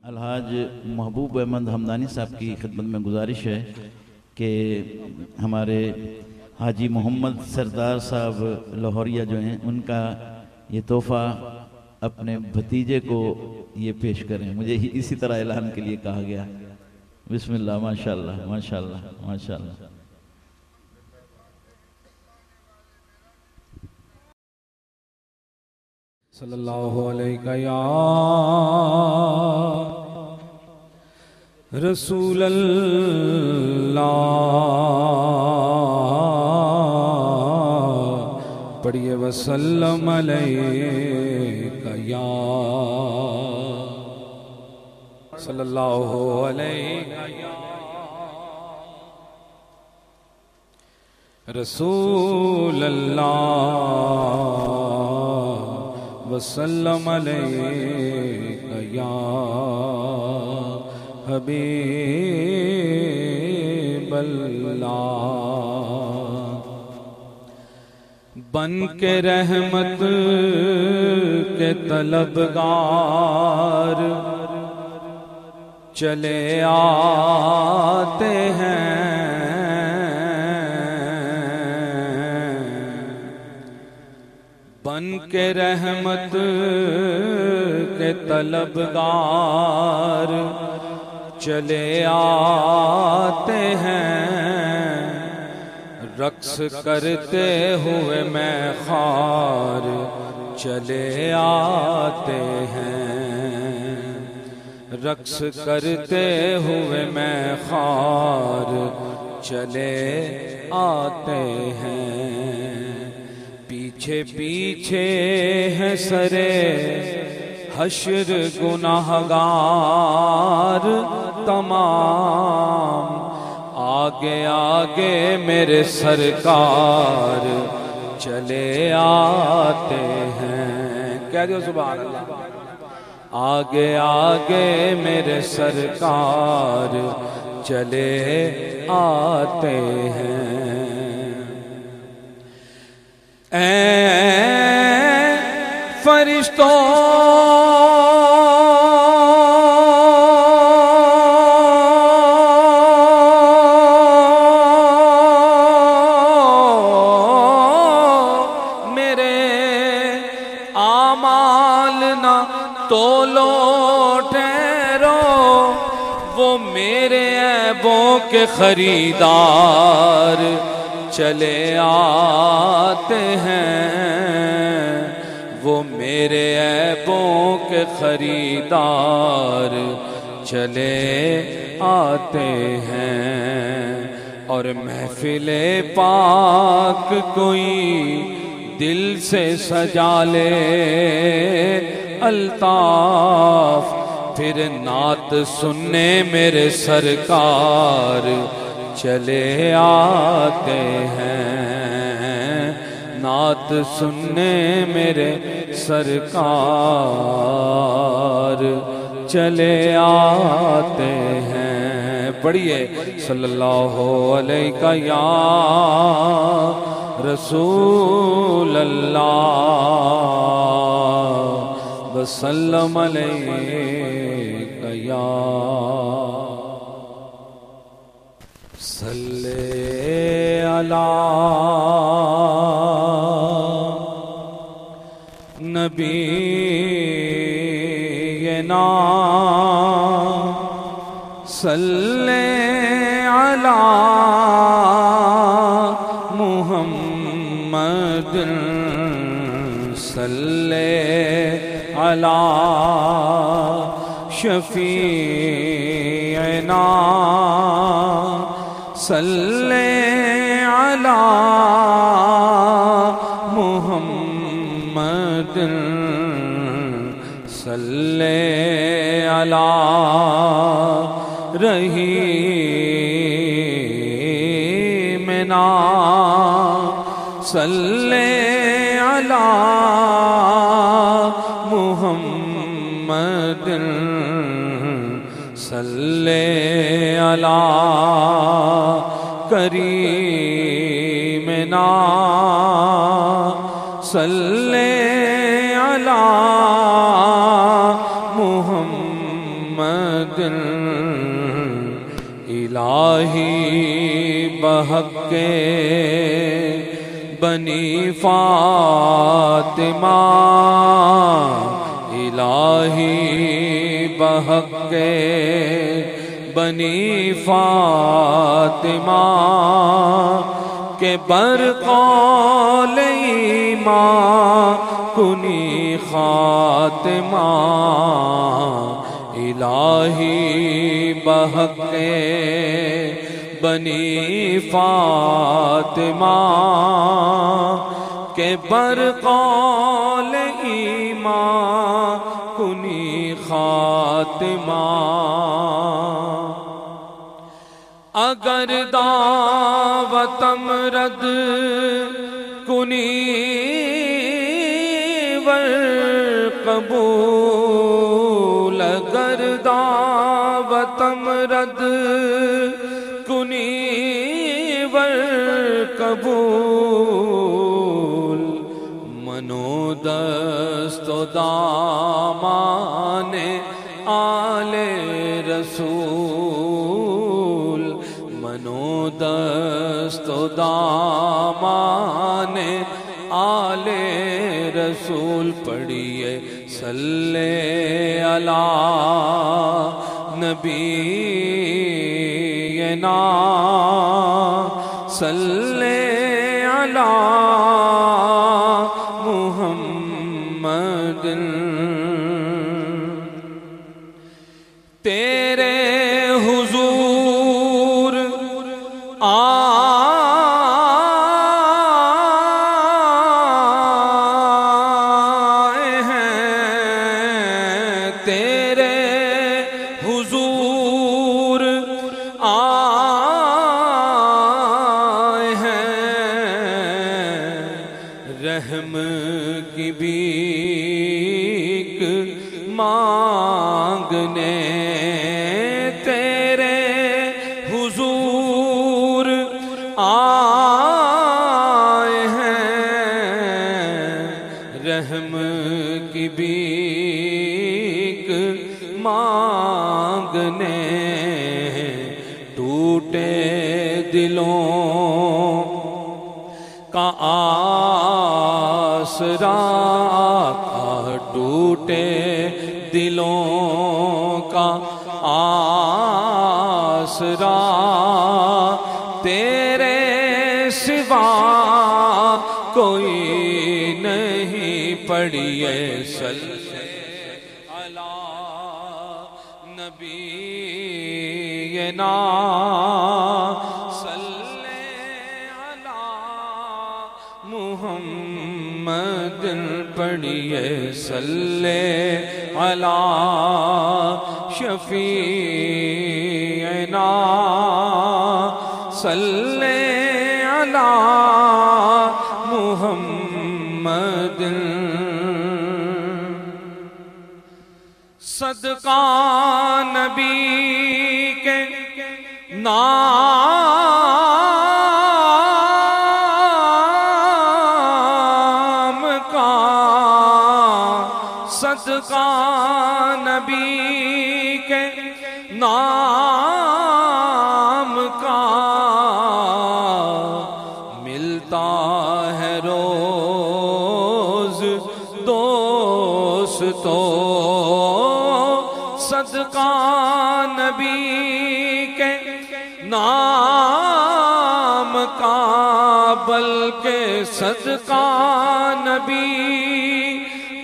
अलहाज महबूब अहमद हमदानी साहब की खिदमत में गुजारिश है कि हमारे हाजी मोहम्मद सरदार साहब लाहौरिया जो हैं उनका ये तोहफ़ा अपने भतीजे को ये पेश करें। मुझे इसी तरह ऐलान के लिए कहा गया। बिस्मिल्लाह, माशाअल्लाह माशाअल्लाह माशाअल्लाह। सल्लल्लाहु अलैहि या रसूल अल्लाह। पढ़िए वसल्लम अलैका या सल्लल्लाहु अलैहि या रसूल अल्लाह वसल्लम अलैका या हबीब अल्लाह। बन के रहमत के तलबगार चले आते हैं, बन के रहमत के तलबगार चले आते हैं। रक्स करते हुए मैं खार चले आते हैं, रक्स करते हुए मैं खार चले आते हैं। पीछे पीछे है सरे हश्र गुनाहगार तमाम, आगे आगे मेरे सरकार चले आते हैं। कह दो सुभान अल्लाह। आगे आगे मेरे सरकार चले आते हैं। ऐ फरिश्तों मेरे आमाल ना तोलो ठहरो, वो मेरे ऐबों के खरीदार चले आते हैं, वो मेरे ऐबों के खरीदार चले आते हैं। और महफिले पाक कोई दिल से सजा ले अल्ताफ, फिर नात सुनने मेरे सरकार चले आते हैं, नात सुनने मेरे सरकार चले आते हैं। पढ़िए सल्लल्लाहु अलैका या रसूल अल्लाह वसल्लम अलैका या सल्ले अला नबीना सल्ले अला मुहम्मद सल्ले अला शफीना सल्ले अला मुहम्मद सल्ले अला रहीमना सल्ले अला मुहम्मद सल्ले अला करीमना सल्ले अला मुहम्मद मुहम्मद इलाही बहक़े बनी फातिमा इलाही बहक़े बनी फातिमा के बरक़ौल ईमान कुनी खातिमा इलाही बहक़े बनी फातिमा के बरक़ौल ईमान कुनी खातिमा अगर दावतम रद कुनी वर कबूल अगर दावतम रद कुनी वर कबूल मनोदस्तो दामाने आले रसूल मनोदस्तो दामाने आले रसूल पढ़िए सल्ले अला नबीना सल्ले अला मुहम्मद तेरे हुजूर आए हैं तेरे हुजूर आए हैं रहम की भीख मांगने तेरे हुजूर आए हैं रहम की भीख मांगने टूटे दिलों का आसरा टूटे दिलों का आसरा तेरे सिवा कोई नहीं पढ़िए सल्ले अला नबीना सल्ले अला मुहम्मद पढ़िए सल्ले अला शफीना सल्ले अला मुहम्मद सदका नबी के नाम का सदका नबी के नाम का मिलता है रोज दोस्तों सदका नबी के नाम का बल्कि सदका नबी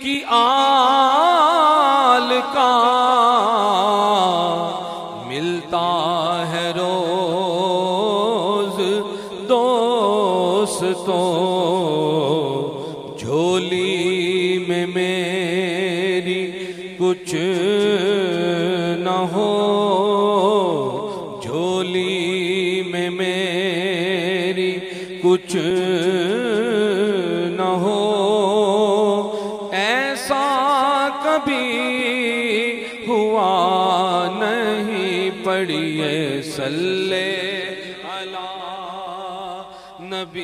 की आल का मिलता है रोज दोस्तों झोली में मेरी कुछ न हो झोली में मेरी कुछ न हो ऐसा कभी हुआ नहीं पढ़िए सल्ले अला नबीना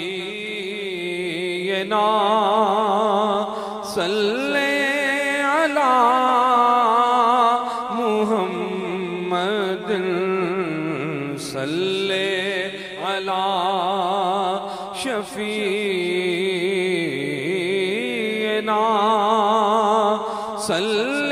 सल्ले अला मुहम्मद मुहम्मद सल्ले अला शफीना सल्ले